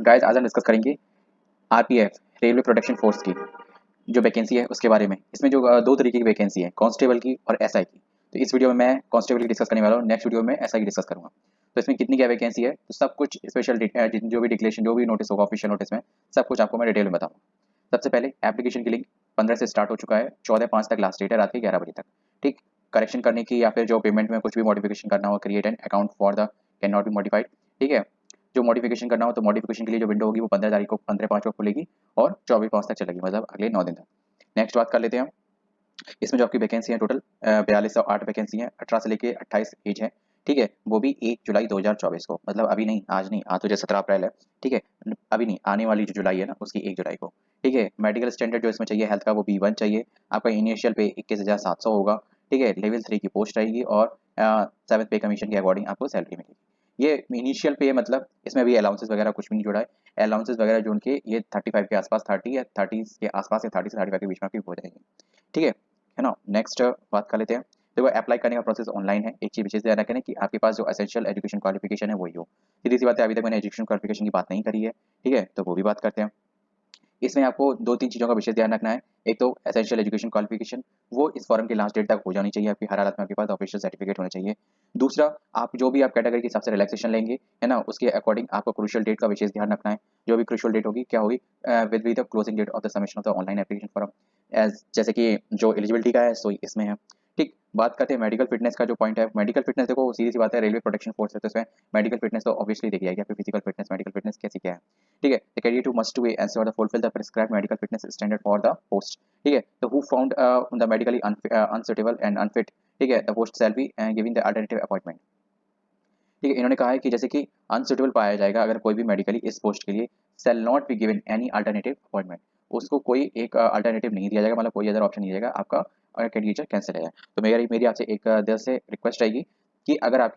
Guys आज हम discuss करेंगे आरपीएफ रेलवे प्रोटेक्शन फोर्स की जो वैकेंसी है उसके बारे में। इसमें जो दो तरीके की वैकेंसी है, कांस्टेबल की और एसआई की। तो इस वीडियो में मैं कांस्टेबल की डिस्कस करने वाला हूँ, नेक्स्ट वीडियो में एसआई की डिस्कस करूंगा। तो इसमें कितनी क्या वैकेंसी है तो सब कुछ स्पेशल जो भी डिक्लेरेशन जो भी नोटिस होगा ऑफिशियल नोटिस में सब कुछ आपको मैं डिटेल में बताऊंगा। सबसे पहले एप्लीकेशन की लिंक 15 से स्टार्ट हो चुका है, 14/5 तक लास्ट डेट है, रात के 11 बजे तक। ठीक, करेक्शन करने की या फिर जो पेमेंट में कुछ भी मॉडिफिकेशन करना हो, create an account for the can not be modified. ठीक है, जो मॉडिफिकेशन करना हो तो मॉडिफिकेशन के लिए जो विंडो होगी वो 15 तारीख को 15/5 को खुलेगी और 24/5 तक चलेगी, मतलब अगले 9 दिन तक। नेक्स्ट बात कर लेते हैं हम। इसमें जो आपकी वैकेंसी है टोटल 4208 वैकेंसी है, 18 से लेके 28 एज है। ठीक है, वो भी 1 जुलाई 2024 को, मतलब अभी नहीं, आज नहीं, आज तो जो 17 अप्रैल है। ठीक है, अभी नहीं, आने वाली जो जुलाई है ना उसकी 1 जुलाई को। ठीक है, मेडिकल स्टैंडर्ड जो इसमें चाहिए हेल्थ का वो B1 चाहिए। आपका इनिशियल पे 21,700 होगा। ठीक है, लेवल 3 की पोस्ट रहेगी और 7th पे कमीशन के अकॉर्डिंग आपको सैलरी मिलेगी। ये इनिशियल पे मतलब इसमें अभी अलाउंसेस वगैरह कुछ भी नहीं जुड़ा है। अलाउंसेस वगैरह जो उनके ये 35 के आसपास, 30 या 30 के आसपास या 30 से 35 के बीच में आपकी हो जाएगी। ठीक है ना। नेक्स्ट बात कर लेते हैं। देखो, अप्लाई करने का प्रोसेस ऑनलाइन है। एक चीज विशेष ध्यान रखें कि आपके पास जो एसेंशियल एजुकेशन क्वालिफिकेशन है वही हो। सीधी सी बात है, अभी तक मैंने एजुकेशन क्वालिफिकेशन की बात नहीं करी है। ठीक है, तो वो भी बात करते हैं। इसमें आपको दो तीन चीज़ों का विशेष ध्यान रखना है। एक तो एसेंशियल एजुकेशन क्वालिफिकेशन, वो इस फॉर्म की लास्ट डेट तक हो जानी चाहिए, आपकी हर हालत में आपके पास ऑफिशियल सर्टिफिकेट होना चाहिए। दूसरा, आप जो भी आप कैटेगरी के हिसाब से रिलैक्सेशन लेंगे, है ना, उसके अकॉर्डिंग आपको क्रूशियल डेट का विशेष ध्यान रखना है। जो भी क्रूशियल डेट होगी क्या होगी, with be the closing date of the submission of the online application form, as जैसे कि जो एलिजिबिलिटी का है सो इसमें है। ठीक, बात करते हैं मेडिकल फिटनेस का। जो पॉइंट है मेडिकल फिटनेस, देखो सीधी सी बात है, रेलवे प्रोटेक्शन फोर्स है तो इसमें मेडिकल फिटनेस तो ऑब्वियसली देखी जाएगी। आपकी फिजिकल फिटनेस मेडिकल फिटनेस कैसी क्या है। ठीक है, the candidate who must to be ensure the fulfill the prescribed medical fitness standard for the post। ठीक है, तो who found the medically unsuitable and unfit, ठीक है, the post shall be given the alternative appointment। ठीक है, इन्होंने कहा है कि जैसे कि अनसुटेबल पाया जाएगा अगर कोई भी मेडिकली इस पोस्ट के लिए, shall not be given any alternative appointment, उसको कोई एक अल्टरनेटिव नहीं दिया जाएगा, मतलब कोई अदर ऑप्शन नहीं दिया जाएगा, आपका कैंडिडेट कैंसिल है। तो मेरी मेरी आपसे एक दिल से रिक्वेस्ट रहेगी कि अगर आप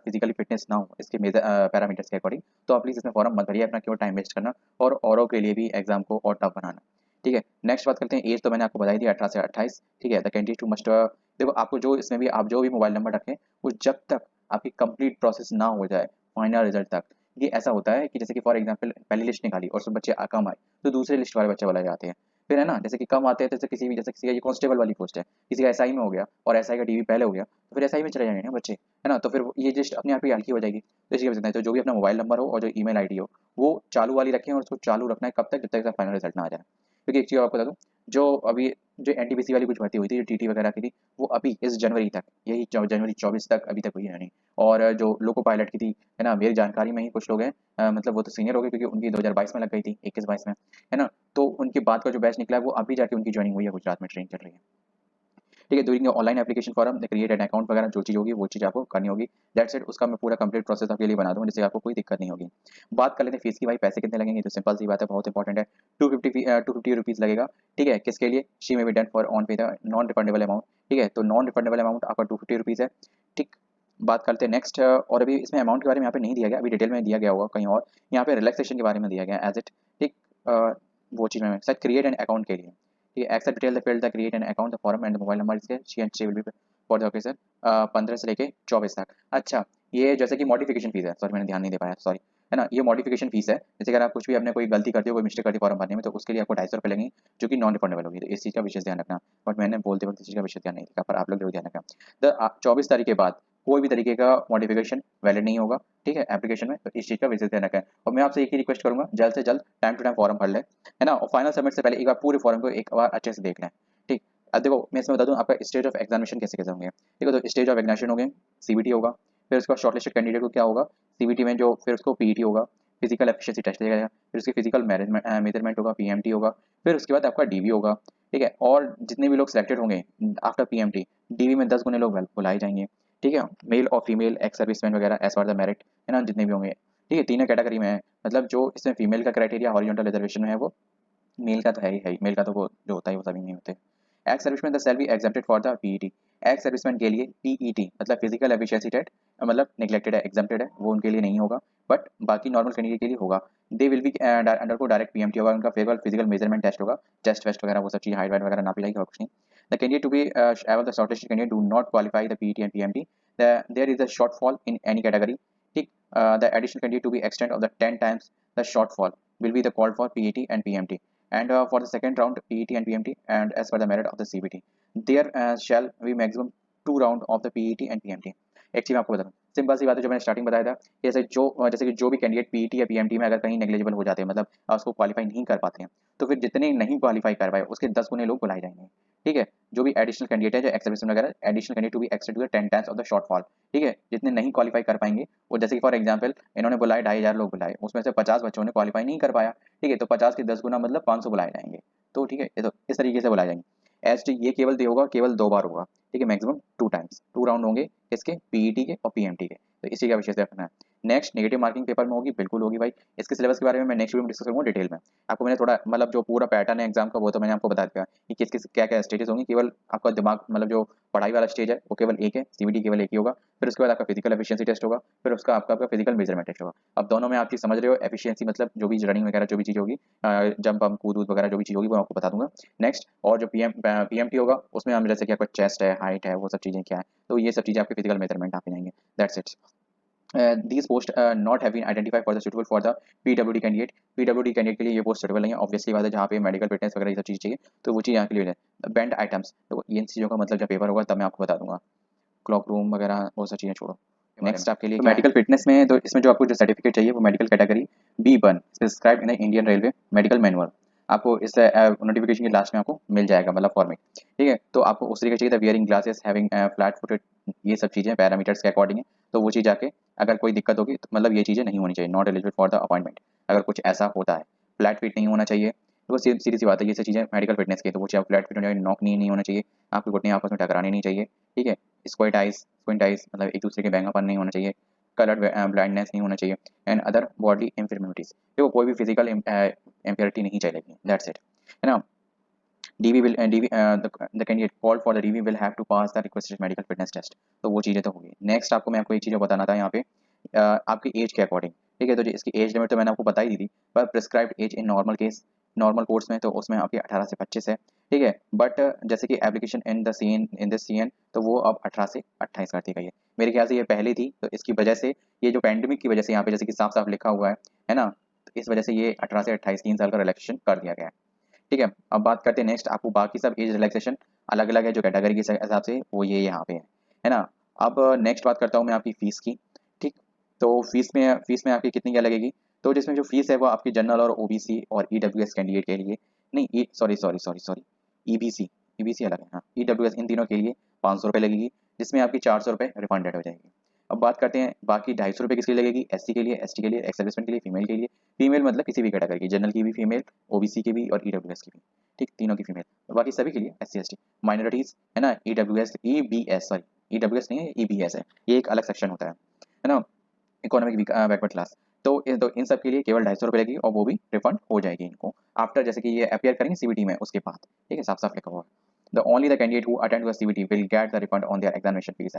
फिजिकली फिटनेस ना हो इसके मेजर पैरामीटर्स के अकॉर्डिंग, तो आप प्लीज़ इसमें फॉर्म मत भरिए, अपना क्यों टाइम वेस्ट करना और औरों के लिए भी एग्जाम को और टफ बनाना। ठीक है, नेक्स्ट बात करते हैं। एज तो मैंने आपको बताई थी, 18 से 28। ठीक है, द कैंडिडेट टू मस्ट, देखो आपको जो इसमें भी आप जो भी मोबाइल नंबर रखें वो जब तक आपकी कंप्लीट प्रोसेस ना हो जाए फाइनल रिजल्ट तक। ये ऐसा होता है कि जैसे कि फॉर एग्जांपल पहली लिस्ट निकाली और उसमें बच्चे कम आए तो दूसरे लिस्ट वाले बच्चे बुलाए जाते हैं। फिर है ना, जैसे कि कम आते हैं तो जैसे किसी का ये कांस्टेबल वाली पोस्ट है, किसी का एसआई में हो गया और एसआई का डीवी पहले हो गया तो फिर एसआई में चले जाएंगे ना बच्चे, है ना, तो फिर ये लिस्ट अपने आप ही हल्की हो जाएगी। तो इसकी वजह से तो जो भी अपना मोबाइल नंबर हो और जो ईमेल आईडी हो वो चालू वाली रखें, और उसको चालू रखना है कब तक, जब तक फाइनल रिजल्ट ना आ जाए। क्योंकि एक चीज़ आपको बता दूँ, जो अभी जो एनटीपीसी वाली कुछ भर्ती हुई थी, जो टीटी वगैरह की थी, वो अभी इस जनवरी तक, यही जनवरी 24 तक अभी तक हुई है नहीं। और जो लोको पायलट की थी, है ना, मेरी जानकारी में ही कुछ लोग हैं, मतलब वो तो सीनियर हो गए क्योंकि उनकी 2022 में लग गई थी, 21-22 में, है ना। तो उनके बाद का जो बैच निकला है वो अभी जाके उनकी ज्वाइनिंग हुई है, गुजरात में ट्रेनिंग चल रही है। ठीक है, doing online application form, create an account वगैरह जो चीज़ होगी वो चीज़ आपको करनी होगी। दैट्स इट, उसका मैं पूरा कंप्लीट प्रोसेस आपके लिए बना दूंगा जिससे आपको कोई दिक्कत नहीं होगी। बात कर लेते हैं फीस की, भाई पैसे कितने लगेंगे, तो सिंपल सी बात है, बहुत इंपॉर्टेंट है। 250 रुपीज़ लगेगा। ठीक है, किसके लिए, शी में बी डन फॉर ऑन पे द नॉन रिफंडेबल अमाउंट। ठीक है, तो नॉन रिफंडेबल अमाउंट आपका 250 रुपीज़ है। ठीक, बात करते हैं नेक्स्ट। और अभी इसमें अमाउंट के बारे में यहाँ पे नहीं दिया गया, अभी डिटेल में दिया गया होगा कहीं और। यहाँ पे रिलैक्सेशन के बारे में दिया गया एज इट। ठीक, वो चीज़ में शायद क्रिएट एन अकाउंट के लिए। ठीक है, except detail the field the create an account the form and mobile number इसके she and she will be for the occasion 15 से लेके 24 तक। अच्छा, ये जैसे कि मॉडिफिकेशन फीस है, सॉरी मैंने ध्यान नहीं दे पाया, सॉरी, है ना, ये मॉडिफिकेशन फीस है। जैसे अगर आप कुछ भी आपने कोई गलती कर दी हो, कोई मिस्टेक कर दी फॉर्म भरने में, तो उसके लिए आपको 250 रुपये लगेंगे, जो कि नॉन रिफंडेबल होगी। तो इस चीज़ का विशेष ध्यान रखना। बट मैंने बोलते वक्त इस चीज़ का विशेष ध्यान नहीं रखा, पर आप लोग जरूर ध्यान रखना। तो 24 तारीख के बाद कोई भी तरीके का मॉडिफिकेशन वैलिड नहीं होगा। ठीक है, एप्लीकेशन में, तो इस चीज़ का विशेष ध्यान रखें। और मैं आपसे एक ही रिक्वेस्ट करूंगा, जल्द से जल्द टाइम टू टाइम फॉर्म भर लें, है ना, और फाइनल सबमिट से पहले एक बार पूरे फॉर्म को एक बार अच्छे से देख लें। ठीक, अब देखो मैं इसमें बता दूं आपका स्टेज ऑफ एग्जामिनेशन कैसे कैसे होंगे। देखो, तो स्टेज ऑफ एग्जामिनेशन हो गए, सीबीटी होगा, फिर उसका शॉर्टलिस्टेड कैंडिडेट को क्या होगा, सीबीटी में जो फिर उसको पीईटी होगा, फिजिकल एफिशिएंसी टेस्ट लिया जाएगा, फिर उसकी फिजिकल मेजरमेंट होगा, पीएमटी होगा, फिर उसके बाद आपका डीवी होगा। ठीक है, और जितने भी लोग सिलेक्टेड होंगे आफ्टर पीएमटी, डीवी में 10 गुने लोग बुलाए जाएंगे। ठीक है, मेल और फीमेल एक्स सर्विसमैन वगैरह एज पर द मेरिट, है ना, जितने भी होंगे। ठीक है, तीनों कैटेगरी में है, मतलब जो इसमें फीमेल का क्राइटेरिया हॉरिजॉन्टल रिजर्वेशन में है वो मेल का तो है ही, मेल का तो वो जो होता है वो सभी नहीं होते। Ex serviceman the shall be exempted for the PET. Ex serviceman के लिए पीईटी मतलब फिजिकल एफिशिएंसी टेस्ट, मतलब नेग्लेक्टेड है, एग्जेम्प्टेड है, वो उनके लिए नहीं होगा। बट बाकी नॉर्मल कैंडिडेट के लिए होगा। दे विल बी अंडर को डायरेक्ट पीएमटी होगा, उनका फेवरल फिजिकल मेजरमेंट टेस्ट होगा, चेस्ट वेस्ट वगैरह वो सब चीज़, हाइट वाइट वगैरह नापी जाएगी और कुछ नहीं। The candidate to be ever the shortest candidate do not qualify the PET and PMT, there is a shortfall in any category. ठीक, the additional candidate to be extend of the 10 times द shortfall will be the called for PET and PMT. And for the second round PET and PMT, and as per the merit of the CBT, there shall be maximum 2 round of the PET and PMT. एक चीज मैं आपको बता दूं, simple सी बात है, जो मैंने स्टार्टिंग बताया था, जैसे कि जो भी कैंडिडेट पीईटी या पीएमटी में अगर कहीं नेग्लिजिबल हो जाते हैं, मतलब उसको क्वालिफाई नहीं कर पाते हैं, तो फिर जितने नहीं क्वालिफाई कर पाए उसके 10 गुने लोग बुलाए जाएंगे। ठीक है, जो भी एडिशनल कैंडिडेट है, जो एक्सेप्शन वगैरह, additional candidate to be accepted to 10 times of the shortfall. ठीक है, जितने नहीं क्वालिफाई कर पाएंगे वो, जैसे कि फॉर एग्जांपल इन्होंने बुलाए 2,500 लोग बुलाए, उसमें से 50 बच्चों ने क्वालिफाई नहीं कर पाया। ठीक है, तो 50 के 10 गुना मतलब 500 बुलाए जाएंगे। तो ठीक है, ये तो इस तरीके से बुलाए जाएंगे। एस टी ये केवल होगा, केवल 2 बार होगा। ठीक है, मैक्सिमम 2 टाइम्स, 2 राउंड होंगे इसके, पीईटी के और पीएमटी के। तो इसी का विषय से रखना है। नेक्स्ट, नेगेटिव मार्किंग पेपर में होगी, बिल्कुल होगी भाई। इसके सिलेबस के बारे में मैं नेक्स्ट वीडियो में डिस्कस करूंगा डिटेल में। आपको मैंने थोड़ा मतलब जो पूरा पैटर्न है एग्जाम का वो तो मैंने आपको बता दिया कि किस किस क्या क्या स्टेजेस होंगी। केवल आपका दिमाग मतलब जो पढ़ाई वाला स्टेज है वो केवल एक है, सीबीटी केवल एक ही होगा। फिर उसके बाद आपका फिजिकल एफिशिएंसी टेस्ट होगा, फिर उसका आपका फिजिकल मेजरमेंट टेस्ट होगा। अब दोनों में आप चीज समझ रहे हो, एफिशिएंसी मतलब जो भी रनिंग वगैरह जो भी चीज होगी, जंप हम कूद वगैरह जो भी चीज होगी वो आपको बता दूंगा नेक्स्ट। और जो पीएमटी होगा उसमें हम जैसे कि आपका चेस्ट है, हाइट है, वो सब चीजें क्या है, तो ये सब चीजें आपके फिजिकल मेजरमेंट आप जाएंगे। That's it. These posts not have been identified for the suitable for the PWD candidate. PWD candidate के लिए ये पोस्ट सुटेबल नहीं है, ऑब्वियसली बात है, जहाँ पे मेडिकल फिटनेस वगैरह ये सब चीज़ चाहिए, तो वो चीज़ यहाँ के लिए है। बेंड आइटम्स, तो इन चीज़ों का मतलब जब पेपर होगा तब मैं आपको बता दूंगा। क्लॉक रूम वगैरह वो सब चीज़ें छोड़ो। नेक्स्ट आपके लिए मेडिकल फिटनेस में, तो इसमें जो आपको जो सर्टिफिकेट चाहिए वो medical category B1 prescribe in the Indian railway medical manual, आपको इस नोटिफिकेशन के लास्ट में आपको मिल जाएगा, मतलब फॉर्मेट। ठीक है, तो आपको उस तरीके चाहिए था, wearing glasses, having flat footed, ये सब चीज़ें पैरामीटर्स के अकॉर्डिंग है। तो वो चीज़ आके अगर कोई दिक्कत होगी तो मतलब ये चीज़ें नहीं होनी चाहिए, not eligible for the appointment, अगर कुछ ऐसा होता है। फ्लैट फिट नहीं होना चाहिए, तो वो सीधी सी बात है, ये सब चीज़ें मेडिकल फिटनेस की, तो वो चीज़ फ्लैट फिट होनी चाहिए, नॉक नहीं होना चाहिए, आपके घुटने आपस में टकराने नहीं चाहिए। ठीक है, स्क्विंट आइज मतलब एक दूसरे के बैंगापन नहीं होना चाहिए, कलर ब्लाइंडनेस नहीं होना चाहिए, एंड अदर बॉडी इन्फिर्मिटीज, देखो कोई भी फिजिकल इम्प्योरिटी नहीं चाहिए, दैट्स इट, है ना। DV will DV the candidate called for the DV will have to pass the requested medical fitness test, तो वो चीज़ें तो होगी। नेक्स्ट आपको मैं आपको एक चीज़ बताना था यहाँ पे, आपकी एज के अकॉर्डिंग। ठीक है, तो इसकी एज लिमिट तो मैंने आपको बता ही दी थी, पर prescribed as in normal case, normal course में तो उसमें आपकी 18 से 25 है। ठीक है, बट जैसे कि application in the CN in this CN, तो वो अब 18 से 28 कर दी गई है। मेरे ख्याल से ये पहले थी, तो इसकी वजह से ये जो पैंडेमिक की वजह से यहाँ पे जैसे कि साफ साफ लिखा हुआ है ना, तो इस वजह से ये 18 से 28 3 साल का रिलैक्सेशन कर दिया गया है। ठीक है, अब बात करते हैं नेक्स्ट, आपको बाकी सब एज रिलैक्सेशन अलग अलग है जो कैटेगरी के हिसाब से, वो ये यहाँ पे है ना। अब नेक्स्ट बात करता हूँ मैं आपकी फीस की। ठीक, तो फीस में आपकी कितनी क्या लगेगी, तो जिसमें जो फीस है वो आपकी जनरल और ओबीसी और ईडब्ल्यूएस कैंडिडेट के लिए, नहीं sorry sorry sorry sorry, EBC, EBC अलग है, हाँ, ईडब्ल्यूएस इन तीनों के लिए 500 रुपये लगेगी, जिसमें आपकी 400 रुपये रिफंडेड हो जाएगी। अब बात करते हैं बाकी 250 रुपये किसके लिए लगेगी, एससी के लिए, एसटी के लिए, एक्स सर्विसमैन के लिए, फीमेल के लिए, फीमेल मतलब किसी भी कैटेगरी की, जनरल की भी फीमेल, ओबीसी की भी और ईडब्ल्यूएस की भी। ठीक, तीनों की फीमेल, बाकी सभी के लिए एससी एसटी, माइनॉरिटीज है ना, ईडब्ल्यूएस ईबीएस, सॉरी ईडब्ल्यूएस नहीं है, ईबीएस है, ये एक अलग सेक्शन होता है ना, इकोनॉमिक बैकवर्ड क्लास। तो इन सब के लिए केवल 250 रुपये लगेगी, और वो भी रिफंड हो जाएगी इनको आफ्टर, जैसे कि ये अपियर करेंगे सीबीटी में उसके बाद। ठीक है, साफ साफ लिखा हुआ है, the only the candidate who attend to CBT will get the refund on their examination fees.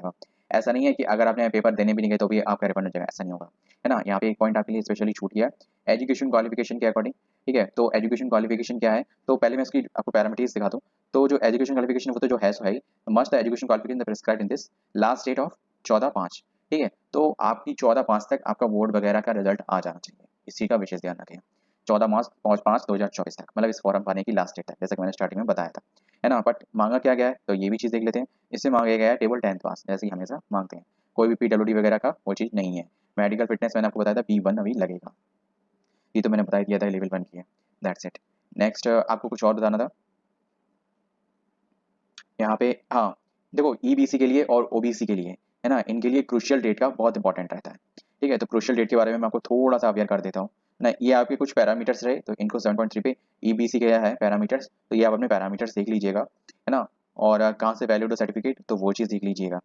ऐसा नहीं है कि अगर आपने पेपर देने भी नहीं गए तो भी आपका रिफंड हो जाएगा, ऐसा नहीं होगा, है ना। यहाँ पे एक पॉइंट आपके लिए स्पेशली छूट गया है, एजुकेशन क्वालिफिकेशन के अकॉर्डिंग। ठीक है, तो एजुकेशन क्वालिफिकेशन क्या है, तो पहले मैं इसकी आपको पैरामीटर्स दिखा दूँ। तो जो एजुकेशन क्वालिफिकेशन वो तो जो है सो है, must the education qualification prescribed in this last date of 14/5। ठीक है, तो आपकी 14/5 तक आपका बोर्ड वगैरह का रिजल्ट आ जाना चाहिए, इसी का विशेष ध्यान रखें। 14/5/2024 तक, मतलब इस फॉर्म भरने की लास्ट डेट है, जैसे कि मैंने स्टार्टिंग में बताया था, है ना। बट मांगा क्या गया है, तो ये भी चीज़ देख लेते हैं। इससे मांगा गया है टेबल 10th पास, जैसे ही हमेशा मांगते हैं, कोई भी पीडब्ल्यूडी वगैरह का वो चीज़ नहीं है। मेडिकल फिटनेस मैंने आपको बताया था B1 अभी लगेगा, ये तो मैंने बता दिया था, लेवल 1 की है, दैट्स इट। नेक्स्ट आपको कुछ और बताना था यहाँ पे, हाँ देखो ईबीसी के लिए और ओबीसी के लिए, है ना, इनके लिए क्रूशियल डेट का बहुत इंपॉर्टेंट रहता है। ठीक है, तो क्रूशियल डेट के बारे में मैं आपको थोड़ा सा अवेयर कर देता हूँ ना। ये आपके कुछ पैरामीटर्स रहे, तो इनको 7.3 पे ईबीसी के है पैरामीटर्स, तो ये आप अपने पैरामीटर्स देख लीजिएगा, है ना। और कहाँ से वैलिड सर्टिफिकेट, तो वो चीज़ देख लीजिएगा,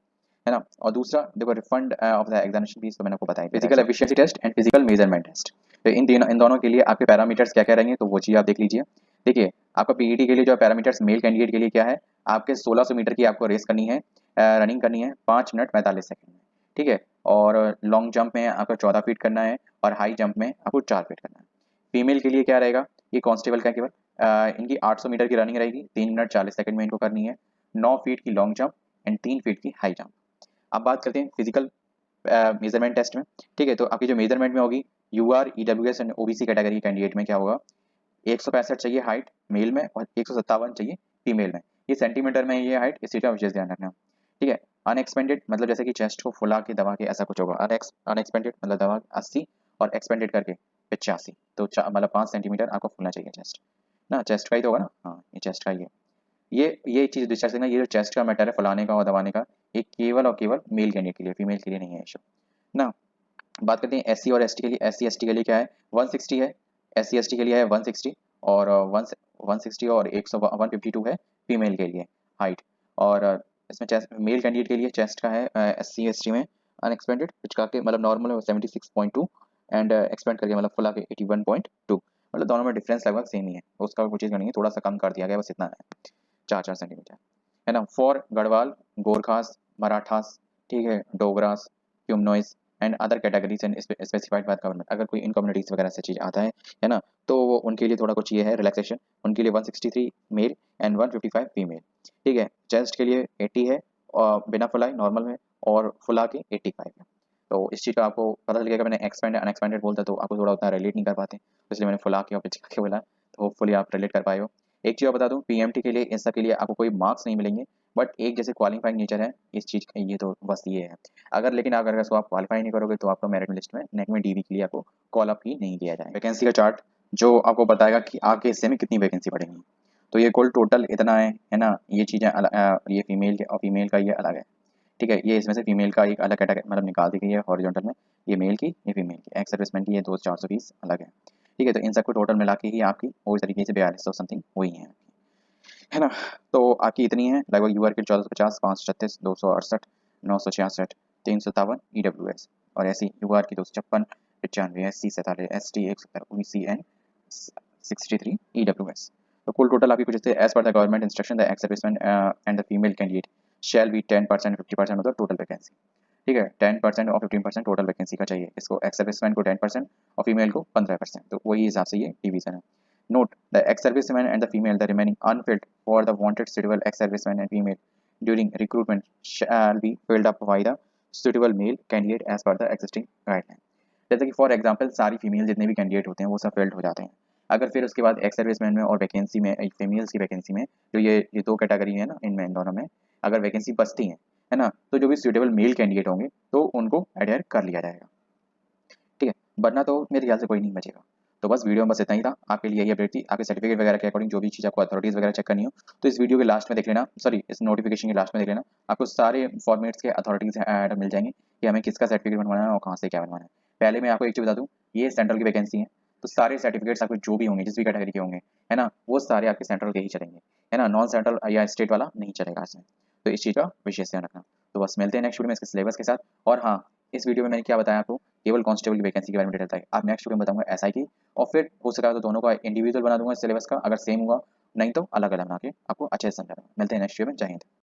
है ना। और दूसरा देखो, refund of the examination fees, तो मैंने आपको बताया, physical efficiency test and physical measurement test, तो इन दोनों के लिए आपके पैरामीटर्स क्या क्या रहेंगे, तो वो चीज़ आप देख लीजिए। देखिए, आपका पीईटी के लिए जो पैरामीटर्स मेल कैंडिडेट के लिए क्या है, आपके 1600 मीटर की आपको रेस करनी है, रनिंग करनी है 5 मिनट 45 सेकंड में। ठीक है, और लॉन्ग जंप में आपको 14 फीट करना है, और हाई जंप में आपको 4 फीट करना है। फीमेल के लिए क्या रहेगा, ये कांस्टेबल का केवल इनकी 800 मीटर की रनिंग रहेगी, 3 मिनट 40 सेकंड में इनको करनी है, 9 फीट की लॉन्ग जंप एंड 3 फीट की हाई जंप। अब बात करते हैं फिजिकल मेजरमेंट टेस्ट में। ठीक है, तो आपकी जो मेजरमेंट में होगी, UR, EWS and OBC category candidate में क्या होगा, 165 चाहिए हाइट मेल में और 157 चाहिए फीमेल में। ये सेंटीमीटर में ये हाइट, इस चीज़ का विशेष ध्यान रखना। ठीक है। अनएक्सपेंडेड मतलब जैसे कि चेस्ट को फुला के दबा के ऐसा कुछ होगा। अनएक्सपेंडेड मतलब दबा 80 और एक्सपेंडेड करके 85, तो मतलब 5 सेंटीमीटर आपको फुलना चाहिए चेस्ट ना। चेस्ट का ही तो होगा ना, हाँ ये चेस्ट का ही है। ये चीज़ डिस्कस करना, ये जो चेस्ट का मैटर है फुलाने का और दबाने का, ये केवल और केवल मेल कैंडिडेट के लिए, फीमेल के लिए नहीं है इशू ना। बात करते हैं एससी और एसटी के लिए। एससी एसटी के लिए क्या है, 160 है। एससी एसटी के लिए है 160 और 160 और 152 है फीमेल के लिए हाइट। और इसमें चेस्ट मेल कैंडिडेट के लिए चेस्ट का है एससी एसटी में अनएक्सपेंडेड पिचका के मतलब नॉर्मल है 76.2 एंड एक्सपेंड करके मतलब फुला के 81.2, मतलब दोनों में डिफरेंस लगभग सेम ही है, उसका कोई चीज़ नहीं है, थोड़ा सा कम कर दिया गया बस इतना है, 4-4 सेंटीमीटर है ना। फॉर गढ़वाल, गोरखास, मराठास, ठीक है, डोगरास, क्यूमनॉइज and other categories and specified by government. अगर कोई इन कम्युनिटीज वगैरह से चीज़ आता है ना, तो वो उनके लिए थोड़ा कुछ ये है रिलैक्सेशन, उनके लिए 163 मेल एंड 155 फीमेल। ठीक है। चेस्ट के लिए 80 है और बिना फुलाई नॉर्मल में, और फुला के 85 है। तो इस चीज़ का आपको पता चलेगा, मैंने एक्सपेंड अनएक्सपेंडेड बोलता तो आपको थोड़ा उतना रिलेट नहीं कर पाते, तो इसलिए मैंने फुला के और पिचका के बोला, तो होपफुली आप रिलेट कर पाए हो। एक चीज़ और बता दूं, पीएमटी के लिए इन सब के लिए आपको कोई मार्क्स नहीं मिलेंगे, बट एक जैसे क्वालिफाइंग नेचर है इस चीज़ का, ये तो बस ये है। अगर लेकिन अगर इसको आप क्वालिफाई नहीं करोगे तो आपका मेरिट लिस्ट में नेक में डीवी के लिए आपको कॉल अप ही नहीं किया जाएगा। वैकेंसी का चार्ट जो आपको बताएगा कि आपके हिस्से में कितनी वैकेंसी पड़ेंगी, तो ये कुल टोटल इतना है ना। ये चीज़ें ये फीमेल के और फीमेल का ये अलग है। ठीक है। ये इसमें से फीमेल का एक अलग कैटेगरी मतलब निकाल दी गई है हॉरिजॉन्टल में, ये मेल की ये फीमेल की, एक्स सर्विसमैन की ये 2420 अलग है। ठीक है। तो इन सबको टोटल मिला के ही आपकी वो इस तरीके से 4200 समथिंग हुई है ना। तो आपकी इतनी है लगभग, यूआर की 1450, 536, 268, 966, 357 ईडब्ल्यूएस, और ऐसी यूआर की 256, 95, SC 47, ST 170, OBC and 63 EWS. तो कुल टोटल आपकी कुछ as per the government instruction the ex serviceman and the female candidate shall be 10% 50% of the total vacancy. ठीक है। 10% और 15% टोटल वैकेंसी का चाहिए इसको, एक्स सर्विसमैन को 10% और फीमेल को 15%, तो वही हिसाब से ये डिवीजन है। Note: the ex-serviceman and the female, the remaining unfilled for the wanted suitable ex-serviceman and female during recruitment shall be filled up by the suitable male candidate as per the existing guideline। जैसे कि for example सारी female जितने भी candidate होते हैं वो सब field हो जाते हैं। अगर फिर उसके बाद एक्स सर्विसमैन में और वैकेंसी में फीमेल्स की वैकेंसी में जो ये दो कैटेगरी है ना, इनमें इन दोनों में अगर वैकेंसी बचती है ना, तो जो भी सुटेबल मेल कैंडिडेट होंगे तो उनको एडेयर कर लिया जाएगा। ठीक है। वरना तो मेरे ख्याल से कोई नहीं बचेगा। तो बस वीडियो में बस इतना ही था, आपके लिए यही अपडेट थी। आपके सर्टिफिकेट वगैरह के अकॉर्डिंग जो भी चीज़ आपको अथॉरिटीज़ वगैरह चेक करनी हो तो इस वीडियो के लास्ट में देख लेना, सॉरी इस नोटिफिकेशन के लास्ट में देख लेना, आपको सारे फॉर्मेट्स के अथॉरिटीज़ मिल जाएंगे कि हमें किसका सर्टिफिकेट बनवाना है और कहाँ से क्या बनवाना है। पहले मैं आपको एक चीज़ बता दूँ, ये सेंट्रल की वैकेंसी है, तो सारे सर्टिफिकेट्स आपके जो भी होंगे जिस भी कैटेगरी के होंगे है ना, वो सारे आपके सेंट्रल के ही चलेंगे है ना, नॉन सेंट्रल या स्टेट वाला नहीं चलेगा इसमें। तो इस चीज़ का विशेष ध्यान रखना। तो बस मिलते हैं नेक्स्ट वीडियो में इसके सिलेबस के साथ। और हाँ, इस वीडियो में मैंने क्या बताया आपको, केवल कांस्टेबल की वैकेंसी के बारे में डिटेल बताई। आप नेक्स्ट वीडियो में बताऊंगा एसआई की, और फिर हो सका तो दोनों का इंडिविजुअल बना दूंगा सिलेबस का, अगर सेम हुआ नहीं तो अलग अलग बना के आपको अच्छे से समझा दूंगा। मिलते हैं नेक्स्ट वीडियो में। जय हिंद।